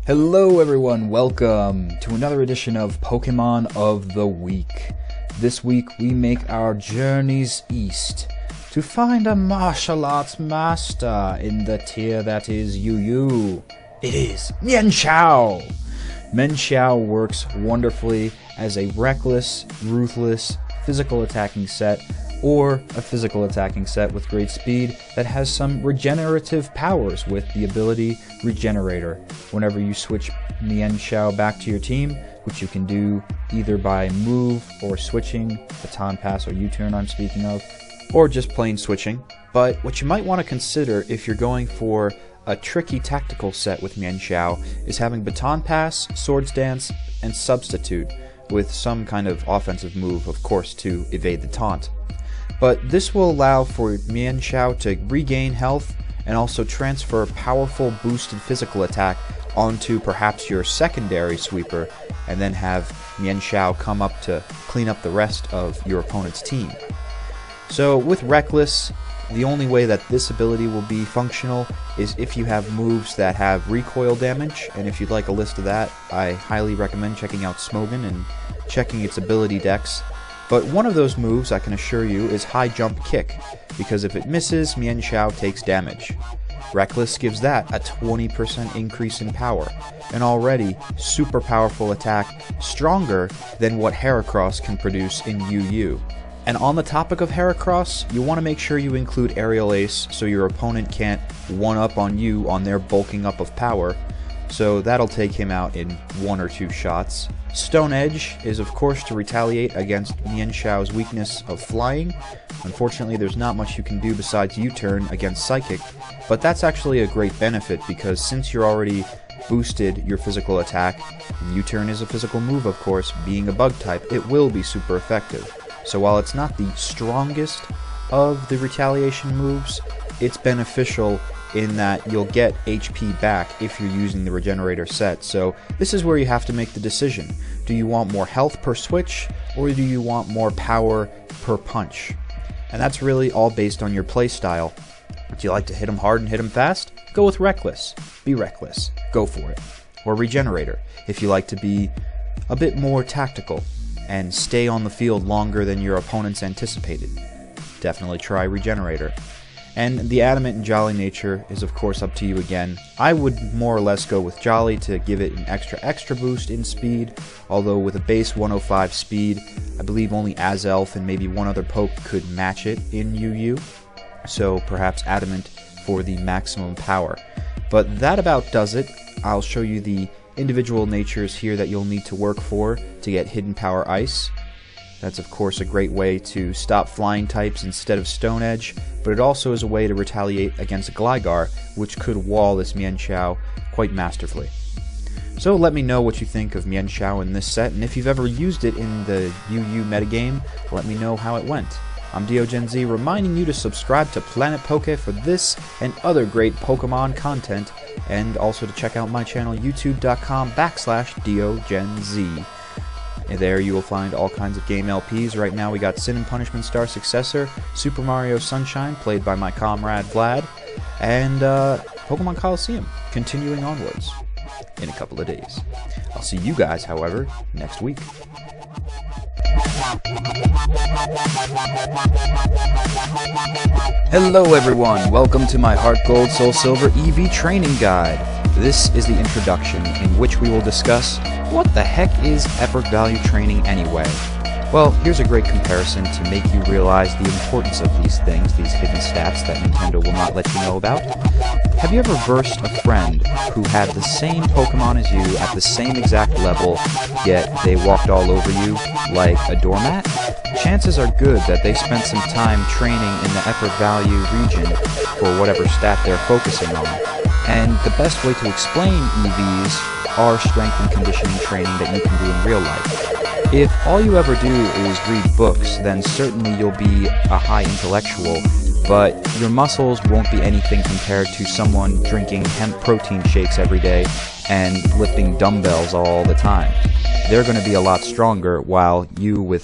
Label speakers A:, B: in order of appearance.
A: Hello everyone, welcome to another edition of Pokemon of the Week. This week we make our journeys east to find a martial arts master in the tier that is UU. It is Mienshao! Mienshao works wonderfully as a reckless, ruthless, physical attacking set, or a physical attacking set with great speed that has some regenerative powers with the ability Regenerator. Whenever you switch Mienshao back to your team, which you can do either by move or switching, baton pass or U-turn I'm speaking of, or just plain switching. But what you might want to consider if you're going for a tricky tactical set with Mienshao is having baton pass, swords dance, and substitute with some kind of offensive move, of course, to evade the taunt. But this will allow for Mienshao to regain health and also transfer powerful boosted physical attack onto perhaps your secondary sweeper, and then have Mienshao come up to clean up the rest of your opponent's team. So with Reckless, the only way that this ability will be functional is if you have moves that have recoil damage, and if you'd like a list of that, I highly recommend checking out Smogon and checking its ability decks. But one of those moves, I can assure you, is High Jump Kick, because if it misses, Mienshao takes damage. Reckless gives that a 20% increase in power, an already super powerful attack, stronger than what Heracross can produce in UU. And on the topic of Heracross, you want to make sure you include Aerial Ace so your opponent can't one-up on you on their bulking up of power, so that'll take him out in 1 or 2 shots. Stone Edge is of course to retaliate against Mienshao's weakness of flying. Unfortunately, there's not much you can do besides U-turn against Psychic, but that's actually a great benefit because since you're already boosted your physical attack, and U-turn is a physical move of course, being a bug type, it will be super effective. So while it's not the strongest of the retaliation moves, it's beneficial in that you'll get HP back if you're using the Regenerator set. So this is where you have to make the decision. Do you want more health per switch, or do you want more power per punch? And that's really all based on your playstyle. Do you like to hit them hard and hit them fast? Go with Reckless. Be Reckless. Go for it. Or Regenerator, if you like to be a bit more tactical and stay on the field longer than your opponents anticipated. Definitely try Regenerator. And the Adamant and Jolly nature is of course up to you again. I would more or less go with Jolly to give it an extra boost in speed, although with a base 105 speed, I believe only Azelf and maybe one other poke could match it in UU, so perhaps Adamant for the maximum power. But that about does it. I'll show you the individual natures here that you'll need to work for to get Hidden Power Ice. That's of course a great way to stop flying types instead of Stone Edge, but it also is a way to retaliate against Gligar, which could wall this Mienshao quite masterfully. So let me know what you think of Mienshao in this set, and if you've ever used it in the UU metagame, let me know how it went. I'm deogenz reminding you to subscribe to Planet Poke for this and other great Pokemon content, and also to check out my channel youtube.com/deogenz. And there you will find all kinds of game LPs. Right now we got Sin and Punishment Star Successor, Super Mario Sunshine, played by my comrade Vlad, and Pokemon Coliseum, continuing onwards in a couple of days. I'll see you guys, however, next week. Hello everyone, welcome to my Heart Gold Soul Silver EV training guide. This is the introduction in which we will discuss what the heck is effort value training anyway. Well, here's a great comparison to make you realize the importance of these things, these hidden stats that Nintendo will not let you know about. Have you ever versed a friend who had the same Pokemon as you at the same exact level, yet they walked all over you like a doormat? Chances are good that they spent some time training in the effort value region for whatever stat they're focusing on. And the best way to explain EVs are strength and conditioning training that you can do in real life. If all you ever do is read books, then certainly you'll be a high intellectual, but your muscles won't be anything compared to someone drinking hemp protein shakes every day and lifting dumbbells all the time. They're going to be a lot stronger, while you with